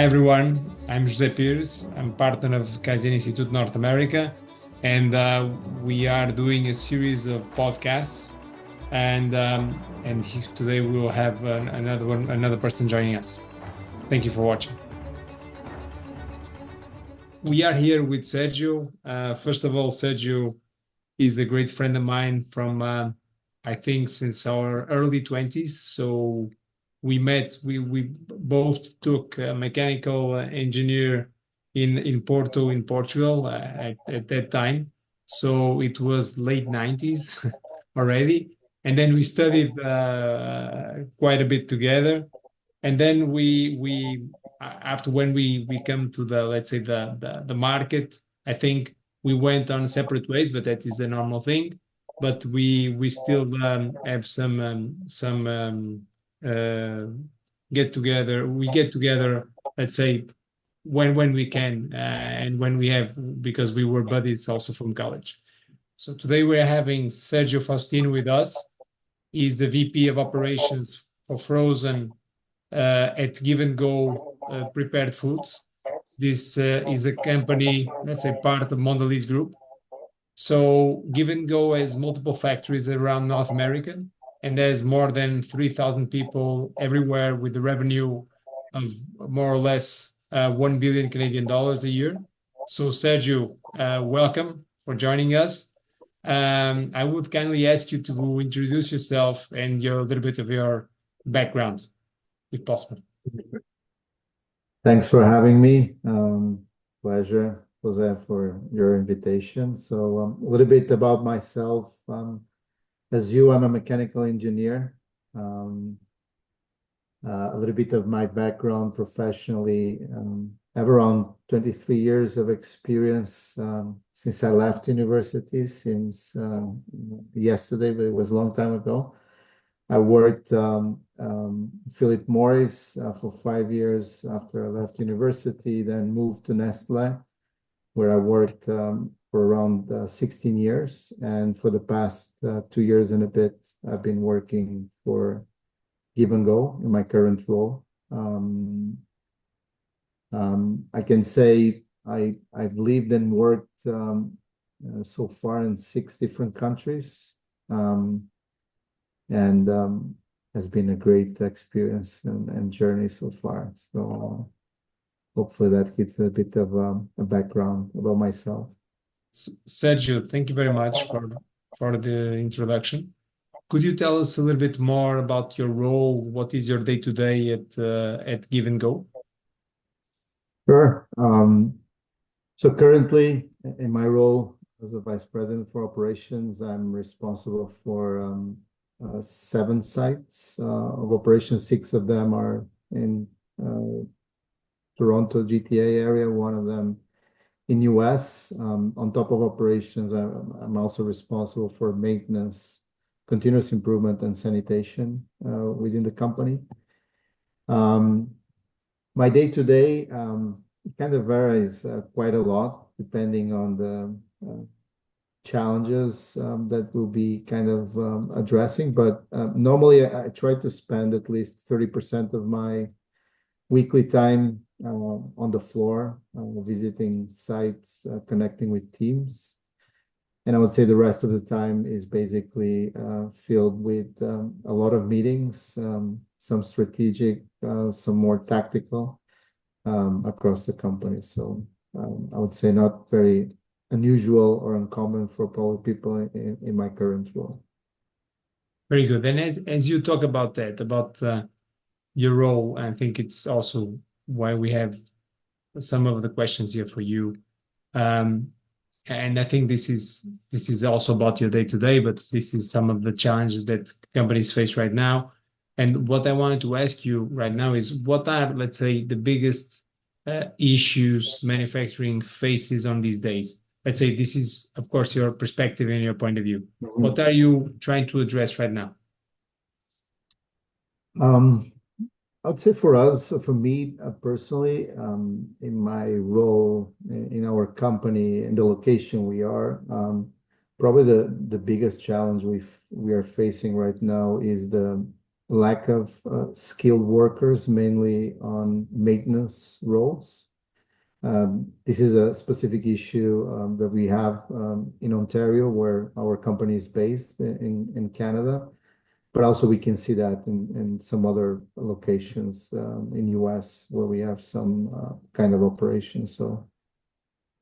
Hi everyone, I'm José Pires. I'm partner of Kaizen Institute North America, and we are doing a series of podcasts. And today we will have another person joining us. Thank you for watching. We are here with Sérgio. First of all, Sérgio is a great friend of mine from I think since our early 20s. So we met. We both took a mechanical engineer in Porto, in Portugal, at that time. So it was late 90s already. And then we studied quite a bit together. And then we after when we come to the, let's say, the market, I think we went on separate ways, but that is a normal thing. But we still have some uh, get together. We get together, let's say, when we can, and when we have, because we were buddies also from college. So today we're having Sérgio Faustino with us. He's the VP of Operations for Frozen at Give and Go Prepared Foods. This is a company, let's say, part of Mondelez Group. So Give and Go has multiple factories around North America, and there's more than 3,000 people everywhere with the revenue of more or less 1 billion Canadian dollars a year. So Sergio, welcome for joining us. I would kindly ask you to introduce yourself and a little bit of your background, if possible. Thanks for having me. Pleasure, Jose, for your invitation. So a little bit about myself. As you, I'm a mechanical engineer. A little bit of my background professionally. I have around 23 years of experience since I left university, since yesterday, but it was a long time ago. I worked Philip Morris for 5 years after I left university, then moved to Nestle, where I worked for around 16 years. And for the past 2 years and a bit, I've been working for Give and Go in my current role. I can say I've lived and worked so far in 6 different countries. And has been a great experience and journey so far. So hopefully that gives a bit of a background about myself. Sergio, thank you very much for the introduction. Could you tell us a little bit more about your role? What is your day-to-day at Give and Go? Sure. So currently, in my role as a vice president for operations, I'm responsible for 7 sites of operations. 6 of them are in Toronto GTA area, one of them in US. On top of operations, I'm also responsible for maintenance, continuous improvement, and sanitation within the company. My day-to-day kind of varies quite a lot depending on the challenges that we'll be kind of addressing. But normally I try to spend at least 30% of my weekly time on the floor, visiting sites, connecting with teams. And I would say the rest of the time is basically filled with a lot of meetings, some strategic, some more tactical across the company. So I would say not very unusual or uncommon for probably people in my current role. Very good. And as you talk about that, about your role, I think it's also why we have some of the questions here for you. And I think this is also about your day-to-day, but this is some of the challenges that companies face right now. And what I wanted to ask you right now is, what are, let's say, the biggest issues manufacturing faces on these days? Let's say this is, of course, your perspective and your point of view. Mm-hmm. What are you trying to address right now? I would say for us, for me personally, in my role in our company, in the location we are, probably the biggest challenge we are facing right now is the lack of skilled workers, mainly on maintenance roles. This is a specific issue that we have in Ontario, where our company is based in Canada. But also we can see that in some other locations in US where we have some kind of operations. So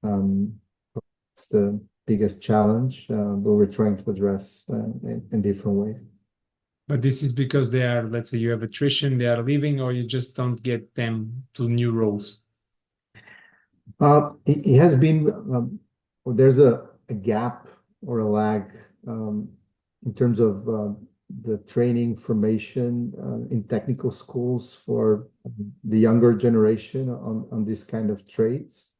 it's the biggest challenge, but we're trying to address in different ways. But this is because they are, let's say you have attrition, they are leaving, or you just don't get them to new roles? It has been, there's a gap or a lag in terms of the training formation in technical schools for the younger generation on this kind of trades.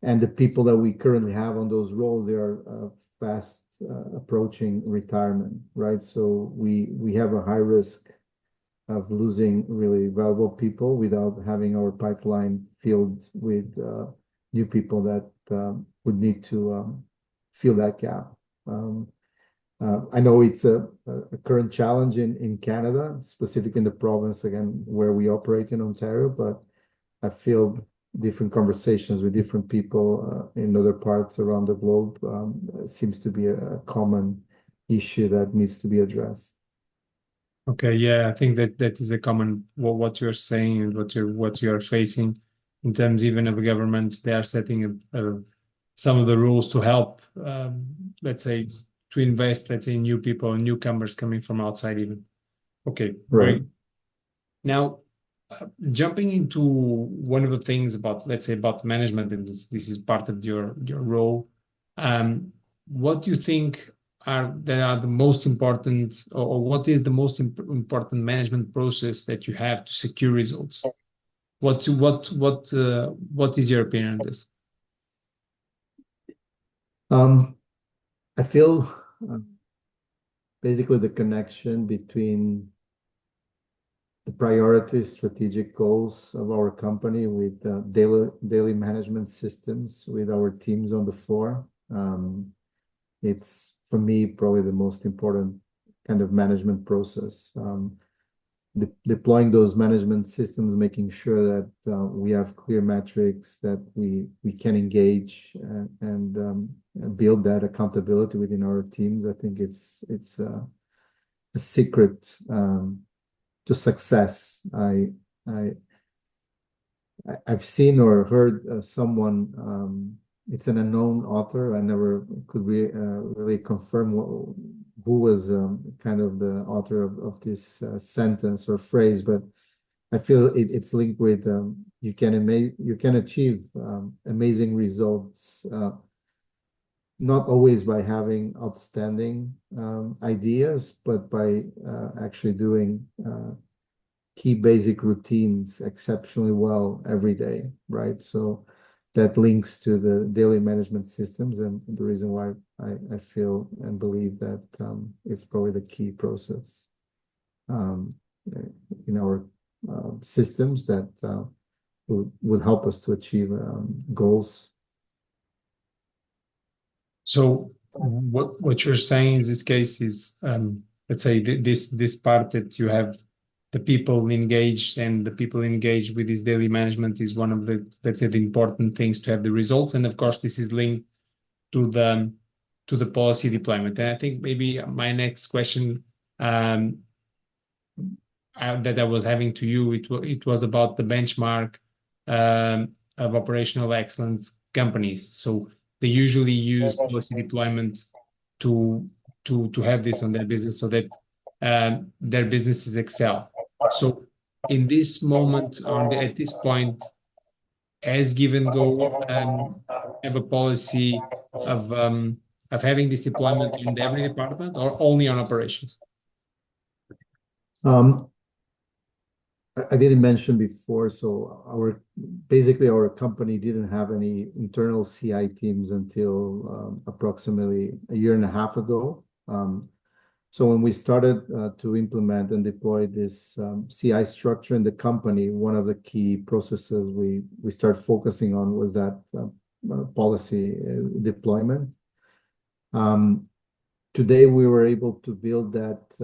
And the people that we currently have on those roles, they are fast approaching retirement, right? So we have a high risk of losing really valuable people without having our pipeline filled with new people that would need to fill that gap. I know it's a current challenge in Canada, specific in the province, again, where we operate in Ontario, but I feel different conversations with different people in other parts around the globe seems to be a common issue that needs to be addressed. Okay, yeah, I think that is a common what you're saying and what you're facing in terms even of the government. They are setting some of the rules to help, let's say, to invest, let's say, in new people, newcomers coming from outside even. Okay, Right. great. Now, jumping into one of the things about, let's say, about management, and this is part of your role. What do you think are the most important, or what is the most important management process that you have to secure results? What is your opinion on this? I feel basically the connection between the priority strategic goals of our company with daily management systems with our teams on the floor. It's, for me, probably the most important kind of management process. Deploying those management systems, making sure that we have clear metrics, that we can engage and build that accountability within our teams. I think it's a secret to success. I've seen or heard someone. It's an unknown author. I never could really confirm who was kind of the author of this sentence or phrase, but I feel it's linked with you can achieve amazing results, not always by having outstanding ideas, but by actually doing key basic routines exceptionally well every day, right? So that links to the daily management systems, and the reason why I feel and believe that it's probably the key process in our systems that would help us to achieve goals. So what you're saying in this case is, let's say this part that you have the people engaged, and the people engaged with this daily management is one of the, let's say, the important things to have the results. And of course, this is linked to the policy deployment. And I think maybe my next question that I was having to you, it was about the benchmark of operational excellence companies. So they usually use policy deployment to have this on their business so that their businesses excel. So in this moment, at this point, as Give and Go have a policy of having this deployment in every department or only on operations? I didn't mention before, so basically our company didn't have any internal CI teams until approximately a year and a half ago. So when we started to implement and deploy this CI structure in the company, one of the key processes we started focusing on was that policy deployment. Today we were able to build that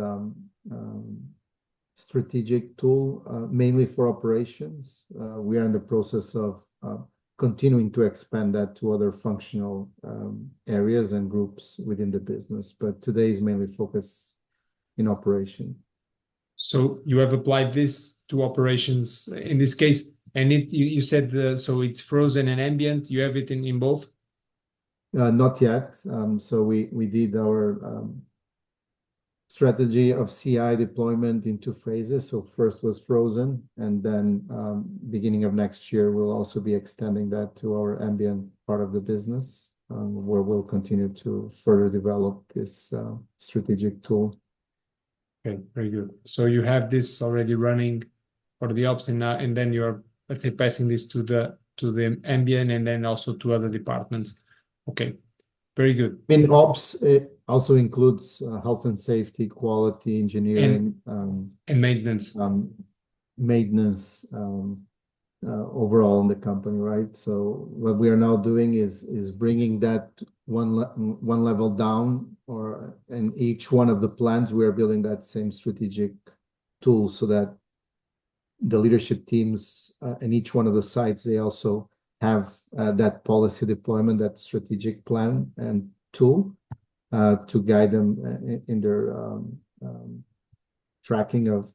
strategic tool, mainly for operations. We are in the process of continuing to expand that to other functional areas and groups within the business, but today is mainly focused in operation. So you have applied this to operations in this case, and you said so it's frozen and ambient. You have it in both? Not yet. So we did our strategy of CI deployment in 2 phases. So first was frozen, and then beginning of next year, we'll also be extending that to our ambient part of the business, where we'll continue to further develop this strategic tool. Okay, very good. So you have this already running for the ops, and then you're, let's say, passing this to the ambient and then also to other departments. Okay, very good. In ops, it also includes health and safety, quality, engineering, and maintenance. Maintenance overall in the company, right? So what we are now doing is bringing that one level down, or in each one of the plans, we are building that same strategic tool so that the leadership teams in each one of the sites, they also have that policy deployment, that strategic plan and tool to guide them in their tracking of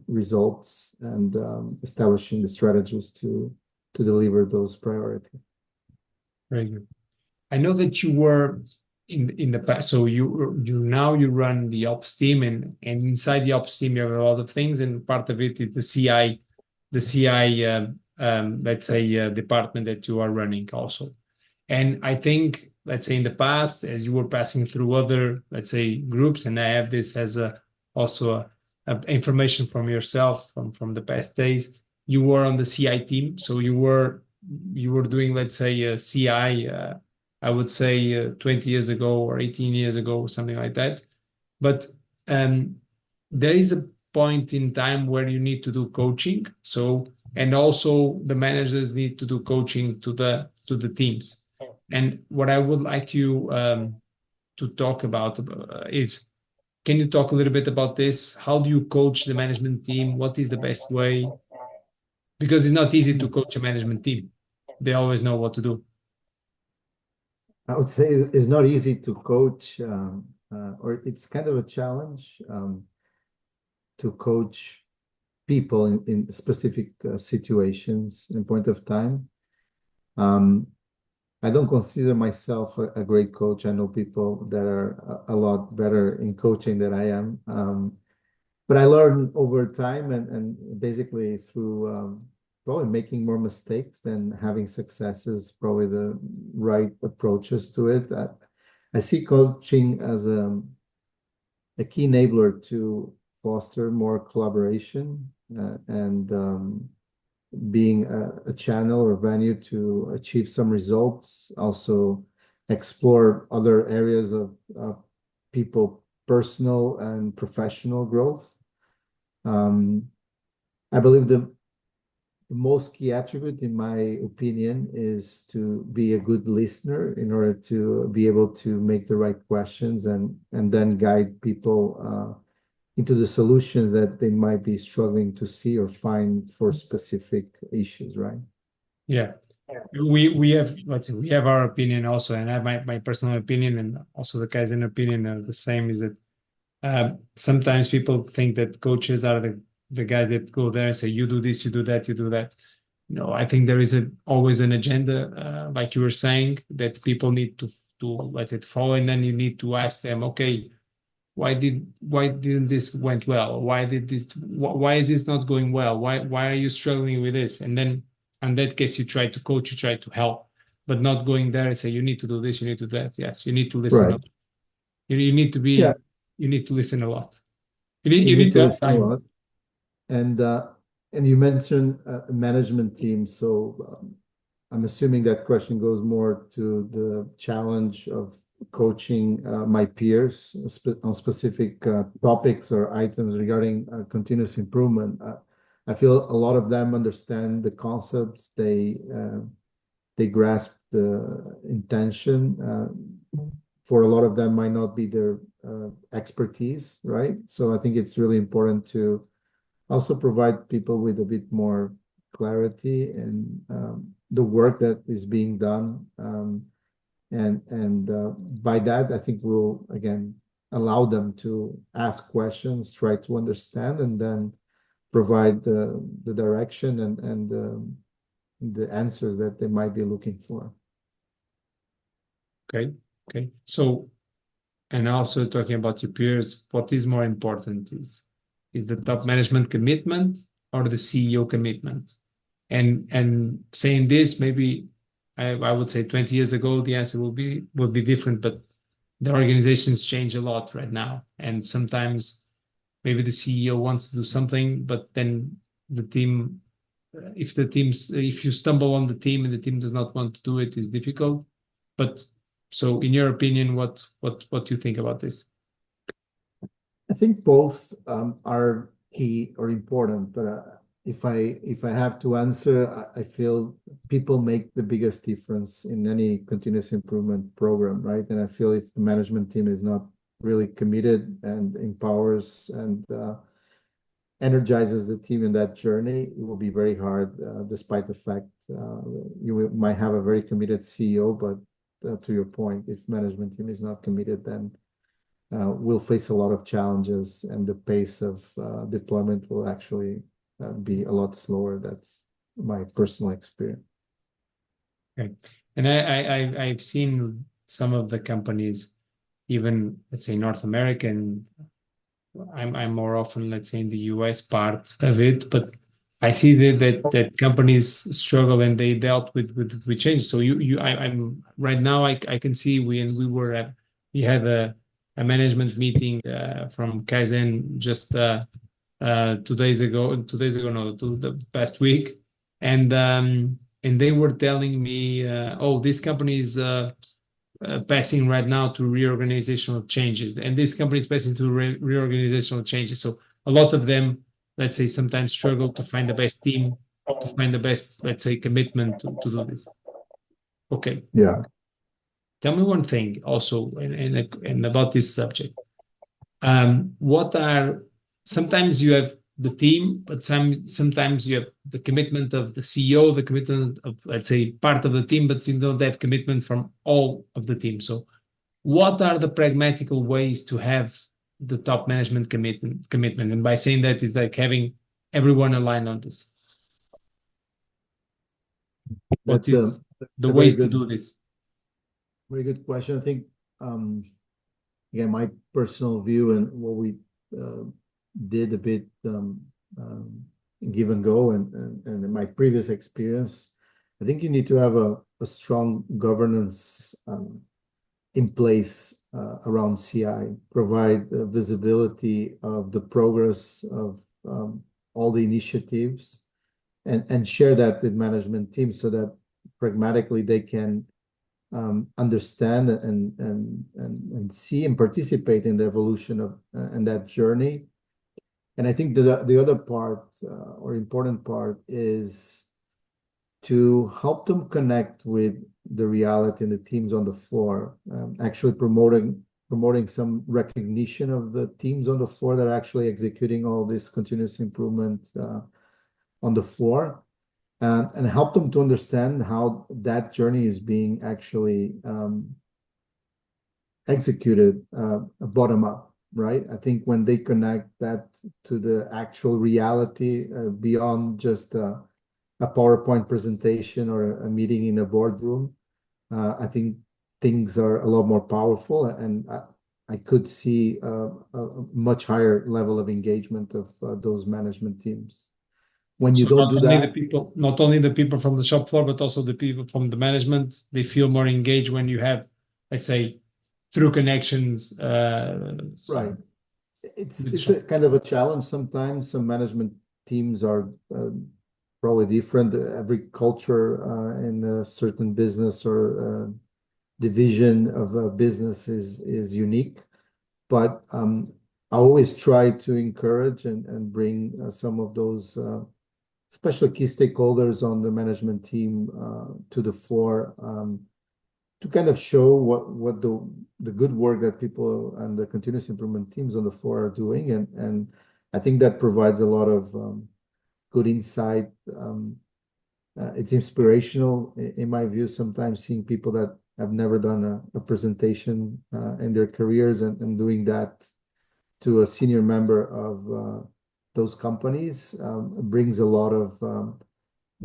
results and establishing the strategies to deliver those priorities. Very good. I know that you were in the past, so you now you run the ops team, and inside the ops team you have a lot of things, and part of it is the CI let's say department that you are running also. And I think, let's say in the past, as you were passing through other, let's say, groups, and I have this as also information from yourself from the past days, you were on the CI team, so you were doing, let's say, CI. I would say 20 years ago or 18 years ago, something like that. But there is a point in time where you need to do coaching. So, and also the managers need to do coaching to the teams. And what I would like you to talk about is, can you talk a little bit about this? How do you coach the management team? What is the best way? Because it's not easy to coach a management team. They always know what to do. I would say it's not easy to coach, or it's kind of a challenge to coach people in specific situations and point of time. I don't consider myself a great coach. I know people that are a lot better in coaching than I am. But I learned over time and basically through probably making more mistakes than having successes, probably the right approaches to it. I see coaching as a key enabler to foster more collaboration and being a channel or venue to achieve some results, also explore other areas of people personal and professional growth. I believe the most key attribute, in my opinion, is to be a good listener in order to be able to make the right questions and then guide people into the solutions that they might be struggling to see or find for specific issues, right? Yeah. We have, let's say, we have our opinion also, and I have my personal opinion, and also the Kaizen opinion are the same, is that sometimes people think that coaches are the guys that go there and say, you do this, you do that, you do that. No, I think there is always an agenda, like you were saying, that people need to let it follow, and then you need to ask them, okay, why didn't this went well? Why is this not going well? Why are you struggling with this? And then in that case, you try to coach, you try to help, but not going there and say, you need to do this, you need to do that. Yes, you need to listen. Right. You need to be, Yeah. You need to listen a lot. You need to have listen a time. lot. And you mentioned a management team, so I'm assuming that question goes more to the challenge of coaching my peers on specific topics or items regarding continuous improvement. I feel a lot of them understand the concepts. They grasp the intention. For a lot of them, might not be their expertise, right? So I think it's really important to also provide people with a bit more clarity and the work that is being done. And by that, I think we'll, again, allow them to ask questions, try to understand, and then provide the direction and the answers that they might be looking for. Okay. So, and also talking about your peers, what is more important is the top management commitment or the CEO commitment? And saying this, maybe I would say 20 years ago the answer would be different, but the organizations change a lot right now, and sometimes maybe the CEO wants to do something, but then the team, if you stumble on the team and the team does not want to do it, is difficult. But so, in your opinion, what do you think about this? I think both are key or important, but if I have to answer, I feel people make the biggest difference in any continuous improvement program, right? And I feel if the management team is not really committed and empowers and energizes the team in that journey, it will be very hard, despite the fact you might have a very committed CEO, but to your point, if management team is not committed, then we'll face a lot of challenges, and the pace of deployment will actually be a lot slower. That's my personal experience. Okay. And I've seen some of the companies, even let's say North American. I'm more often, let's say, in the US part of it, but I see that companies struggle and they dealt with change. So I'm right now I can see we had a management meeting from Kaizen just 2 days ago. 2 days ago, no, the past week, and they were telling me, oh, this company is passing right now to reorganizational changes, and this company is passing to reorganizational changes. So a lot of them, let's say, sometimes struggle to find the best team, to find the best, let's say, commitment to do this. Okay. Yeah. Tell me one thing also, and about this subject. What are sometimes you have the team, but sometimes you have the commitment of the CEO, the commitment of, let's say, part of the team, but you don't have commitment from all of the team. So what are the pragmatical ways to have the top management commitment? And by saying that is like having everyone aligned on this. What That's is the a ways to do this? very good question. I think, again, my personal view and what we did a bit give and go, and in my previous experience, I think you need to have a strong governance in place around CI, provide visibility of the progress of all the initiatives, and share that with management teams so that pragmatically they can understand and see and participate in the evolution of and that journey. And I think the other part or important part is to help them connect with the reality and the teams on the floor, actually promoting some recognition of the teams on the floor that are actually executing all this continuous improvement on the floor, and help them to understand how that journey is being actually executed bottom up, right? I think when they connect that to the actual reality beyond just a PowerPoint presentation or a meeting in a boardroom, I think things are a lot more powerful, and I could see a much higher level of engagement of those management teams. When you don't do that, not only the people from the shop floor, but also the people from the management, they feel more engaged when you have, let's say, through connections. Right. It's a kind of a challenge sometimes. Some management teams are probably different. Every culture in a certain business or division of a business is unique. But I always try to encourage and bring some of those especially key stakeholders on the management team to the floor, to kind of show what the good work that people and the continuous improvement teams on the floor are doing, and I think that provides a lot of good insight. It's inspirational in my view, sometimes seeing people that have never done a presentation in their careers and doing that to a senior member of those companies brings a lot of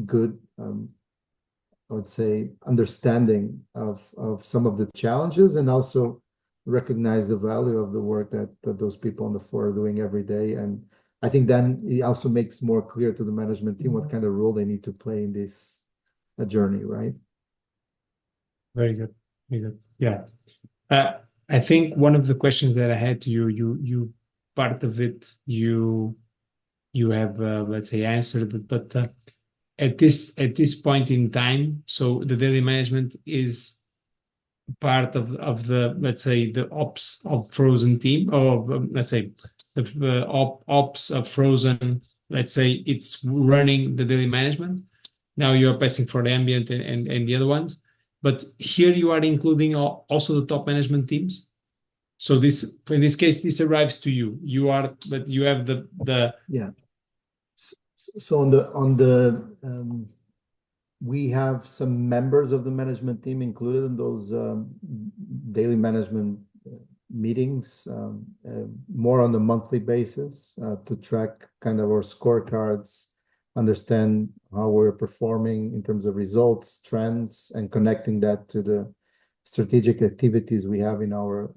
good, I would say, understanding of some of the challenges, and also recognize the value of the work that those people on the floor are doing every day. And I think then it also makes more clear to the management team what kind of role they need to play in this journey, right? Very good. Very good. Yeah. I think one of the questions that I had to you part of it, you have, let's say, answered it, but at this point in time, so the daily management is part of the, let's say, the ops of frozen team, or let's say the ops of frozen, let's say it's running the daily management. Now you're passing for the ambient and the other ones, but here you are including also the top management teams. So this, in this case, this arrives to you. You are, but you have the Yeah. So on the we have some members of the management team included in those daily management meetings, more on a monthly basis, to track kind of our scorecards, understand how we're performing in terms of results, trends, and connecting that to the strategic activities we have in our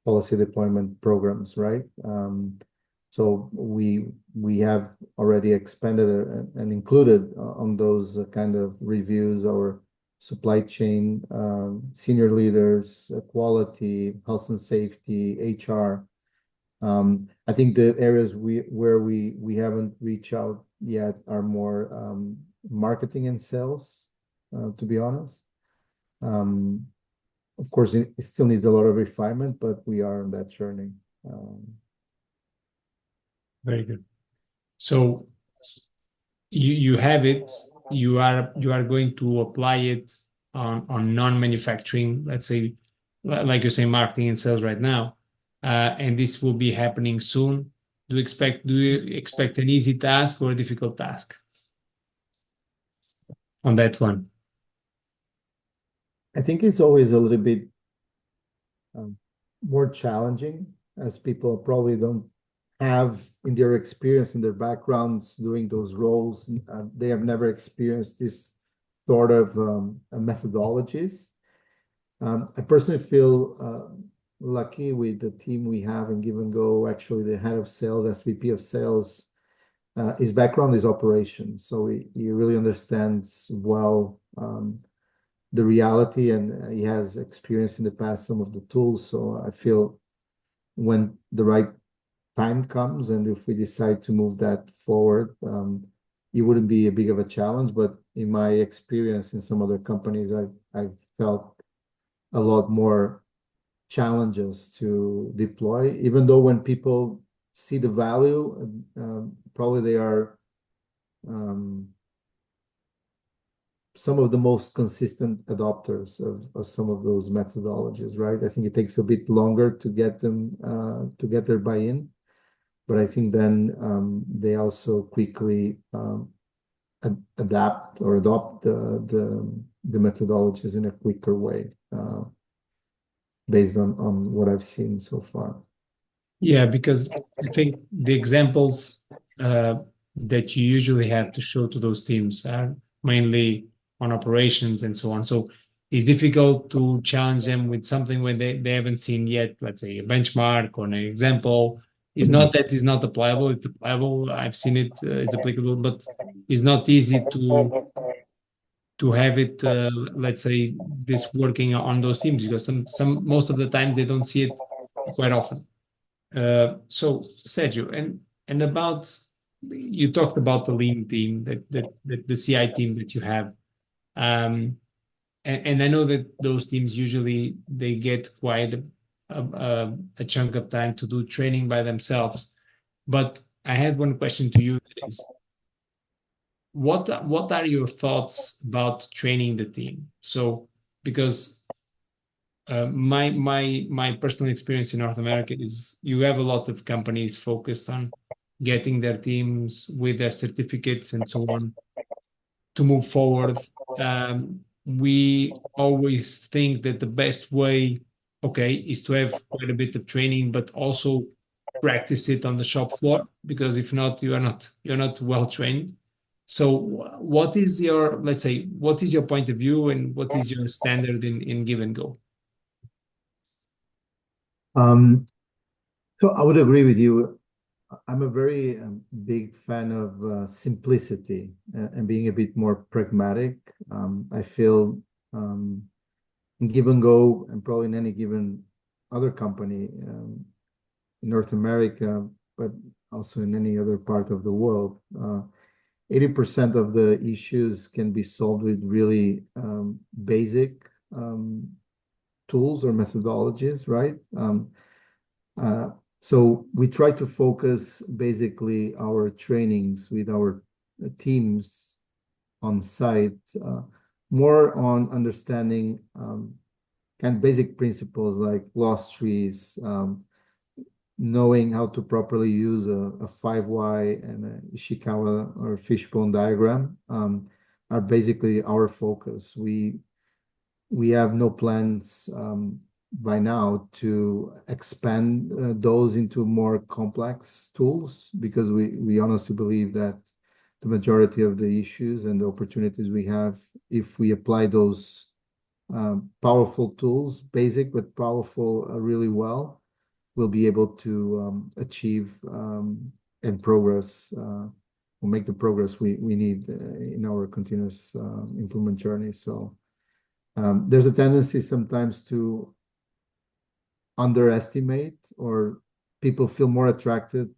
policy deployment programs, right? So we have already expanded and included on those kind of reviews our supply chain, senior leaders, quality, health and safety, HR. I think the areas where we haven't reached out yet are more marketing and sales, to be honest. Of course, it still needs a lot of refinement, but we are on that journey. Very good. So you have it. You are going to apply it on non-manufacturing, let's say, like you say, marketing and sales right now, and this will be happening soon. Do you expect an easy task or a difficult task on that one? I think it's always a little bit more challenging, as people probably don't have in their experience, in their backgrounds doing those roles. They have never experienced this sort of methodologies. I personally feel lucky with the team we have in Give and Go. Actually, the head of sales, SVP of sales, his background is operations, so he really understands well the reality, and he has experience in the past some of the tools. So I feel when the right time comes, and if we decide to move that forward, it wouldn't be a big of a challenge. But in my experience in some other companies, I've felt a lot more challenges to deploy, even though when people see the value, probably they are some of the most consistent adopters of some of those methodologies, right? I think it takes a bit longer to get them to get their buy-in, but I think then they also quickly adapt or adopt the methodologies in a quicker way, based on what I've seen so far. Yeah, because I think the examples that you usually have to show to those teams are mainly on operations and so on. So it's difficult to challenge them with something when they haven't seen yet, let's say a benchmark or an example. It's not that it's not applicable, it's applicable. I've seen it, it's applicable, but it's not easy to have it, let's say, this working on those teams, because most of the time they don't see it quite often. So Sergio, and about, you talked about the lean team, that the CI team that you have. And I know that those teams usually they get quite a chunk of time to do training by themselves. But I had one question to you, that is, what are your thoughts about training the team? So because my personal experience in North America is you have a lot of companies focused on getting their teams with their certificates and so on to move forward. We always think that the best way, okay, is to have quite a bit of training, but also practice it on the shop floor, because if not, you're not well trained. So what is your, let's say, what is your point of view and what is your standard in give and go? So I would agree with you. I'm a very big fan of simplicity and being a bit more pragmatic. I feel in Give and Go and probably in any given other company in North America, but also in any other part of the world, 80% of the issues can be solved with really basic tools or methodologies, right? So we try to focus basically our trainings with our teams on site more on understanding kind of basic principles like loss trees, knowing how to properly use a 5Y and a Ishikawa or fishbone diagram are basically our focus. We have no plans by now to expand those into more complex tools, because we honestly believe that the majority of the issues and the opportunities we have, if we apply those powerful tools, basic but powerful really well, we'll be able to achieve and progress or make the progress we need in our continuous improvement journey. So there's a tendency sometimes to underestimate, or people feel more attracted.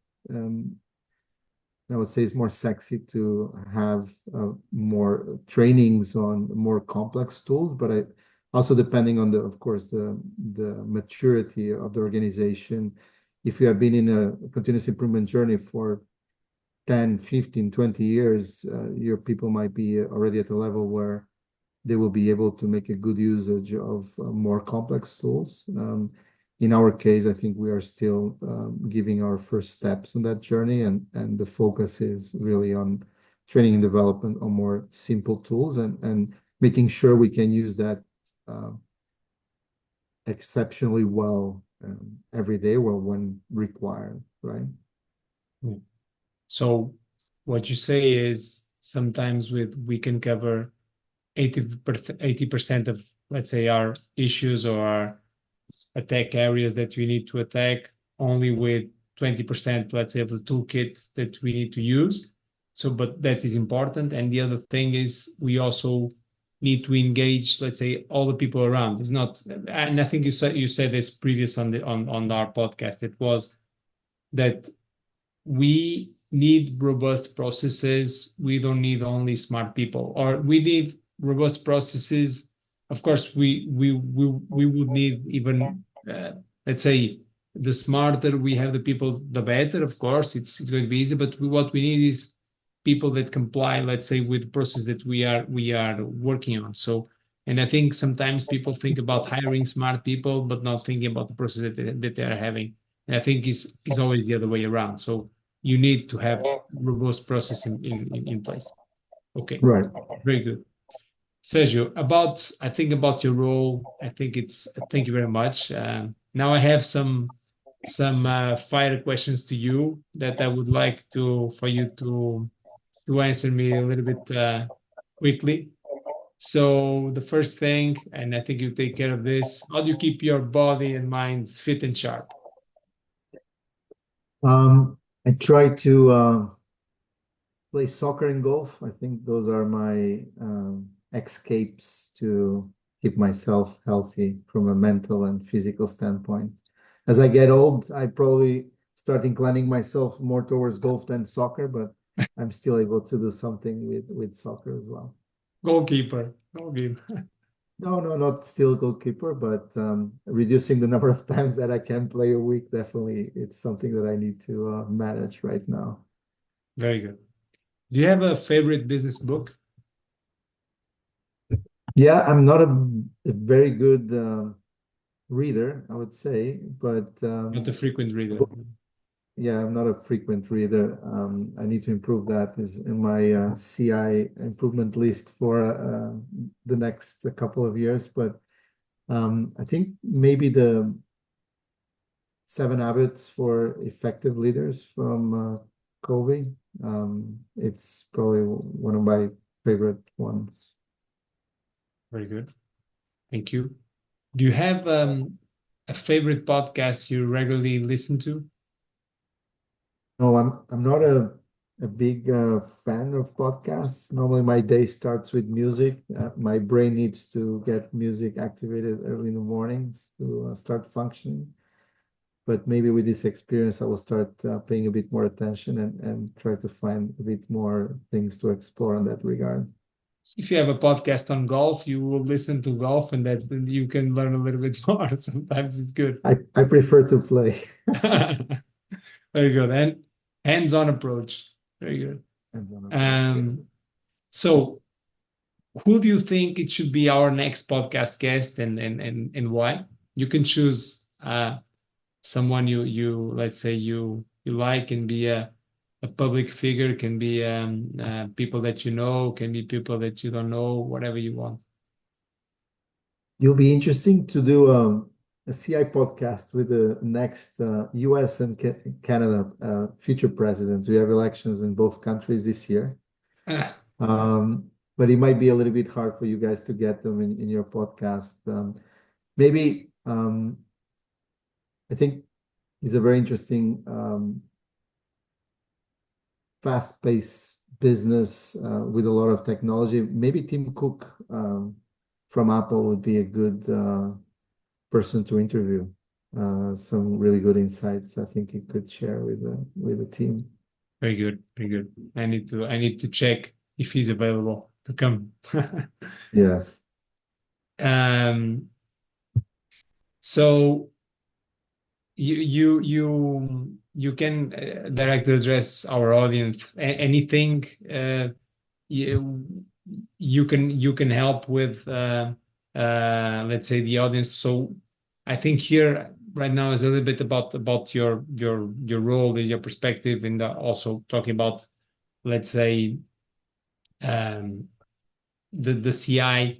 I would say it's more sexy to have more trainings on more complex tools, but also depending on of course, the maturity of the organization. If you have been in a continuous improvement journey for 10, 15, 20 years, your people might be already at a level where they will be able to make a good usage of more complex tools. In our case, I think we are still giving our first steps on that journey, and the focus is really on training and development on more simple tools and making sure we can use that exceptionally well every day or when required, right? So what you say is sometimes we can cover 80% of, let's say, our issues or our attack areas that we need to attack only with 20%, let's say, of the toolkit that we need to use. So, but that is important. And the other thing is we also need to engage, let's say, all the people around. It's not, and I think you said this previous on our podcast. It was that we need robust processes. We don't need only smart people, or we need robust processes. Of course, we would need even let's say, the smarter we have the people, the better. Of course, it's going to be easy. But what we need is people that comply, let's say, with the process that we are working on. So, and I think sometimes people think about hiring smart people, but not thinking about the process that they are having. And I think is always the other way around. So you need to have robust process in place. Okay, Right. very good. Sergio, about your role, thank you very much. Now I have some fire questions to you that I would like for you to answer me a little bit quickly. So the first thing, and I think you take care of this, how do you keep your body and mind fit and sharp? I try to play soccer and golf. I think those are my escapes to keep myself healthy from a mental and physical standpoint. As I get old, I probably start inclining myself more towards golf than soccer, but I'm still able to do something with soccer as well. Goalkeeper. No, not still goalkeeper, but reducing the number of times that I can play a week, definitely it's something that I need to manage right now. Very good. Do you have a favorite business book? Yeah, I'm not a very good reader, I would say, but Not a frequent reader. yeah, I'm not a frequent reader. I need to improve that. Is in my CI improvement list for the next couple of years. But I think maybe the 7 Habits for Effective Leaders from Covey. It's probably one of my favorite ones. Very good. Thank you. Do you have a favorite podcast you regularly listen to? No, I'm not a big fan of podcasts. Normally, my day starts with music. My brain needs to get music activated early in the mornings to start functioning. But maybe with this experience, I will start paying a bit more attention and try to find a bit more things to explore in that regard. If you have a podcast on golf, you will listen to golf, and that you can learn a little bit more. Sometimes it's good. I prefer to play. Very good. And hands-on approach. Very good. Um, so who do you think it should be our next podcast guest, and why? You can choose someone you let's say you like, can be a public figure, can be people that you know, can be people that you don't know, whatever you want. You'll be interesting to do a CI podcast with the next US and Canada future presidents. We have elections in both countries this year. But it might be a little bit hard for you guys to get them in your podcast. Maybe I think it's a very interesting, fast-paced business with a lot of technology. Maybe Tim Cook from Apple would be a good person to interview. Some really good insights I think he could share with the team. Very good, very good. I need to check if he's available to come. Yes. So you can directly address our audience. Anything you you can help with, let's say, the audience. So I think here right now is a little bit about your role and your perspective, and also talking about, let's say, um, the CI.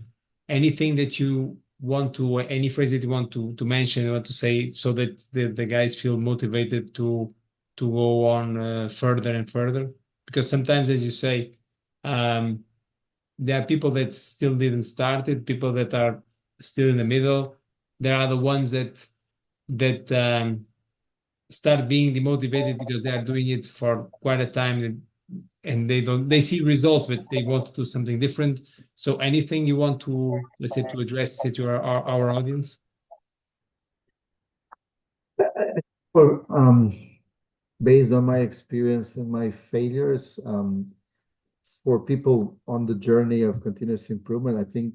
Anything that you want to, any phrase that you want to mention, want to say, so that the guys feel motivated to go on further and further. Because sometimes, as you say, there are people that still didn't start it, people that are still in the middle. There are the ones that start being demotivated because they are doing it for quite a time, and they see results, but they want to do something different. So anything you want to, let's say, to address, say, to our audience? Well, based on my experience and my failures, for people on the journey of continuous improvement, I think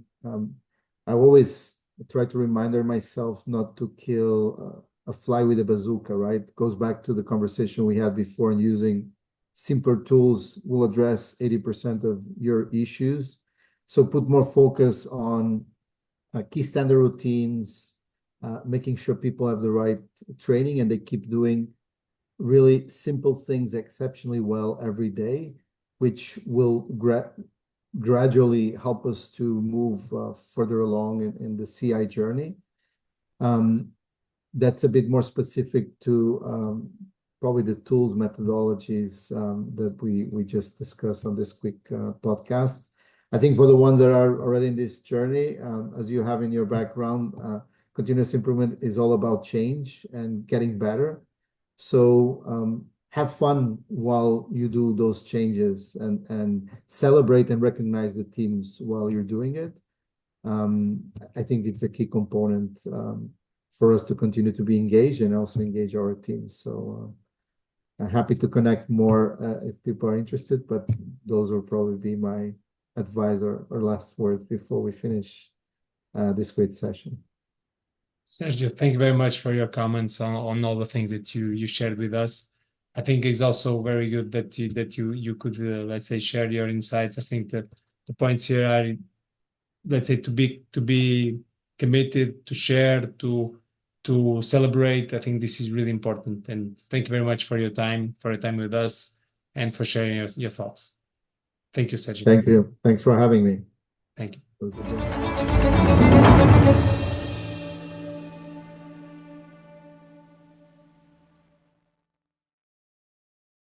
I always try to remind myself not to kill a fly with a bazooka, right? It goes back to the conversation we had before, and using simpler tools will address 80% of your issues. So put more focus on key standard routines, making sure people have the right training and they keep doing really simple things exceptionally well every day, which will gradually help us to move further along in the CI journey. That's a bit more specific to probably the tools, methodologies that we just discussed on this quick podcast. I think for the ones that are already in this journey, as you have in your background, continuous improvement is all about change and getting better. So have fun while you do those changes, and celebrate and recognize the teams while you're doing it. I think it's a key component for us to continue to be engaged and also engage our teams. So I'm happy to connect more if people are interested, but those will probably be my advice or last words before we finish this great session. Sergio, thank you very much for your comments on all the things that you shared with us. I think it's also very good that you could, let's say, share your insights. I think that the points here are let's say, to be committed, to share, to celebrate. I think this is really important. And thank you very much for your time with us, and for sharing your thoughts. Thank you, Sergio. Thank you. Thanks for having me. Thank you. It was a good-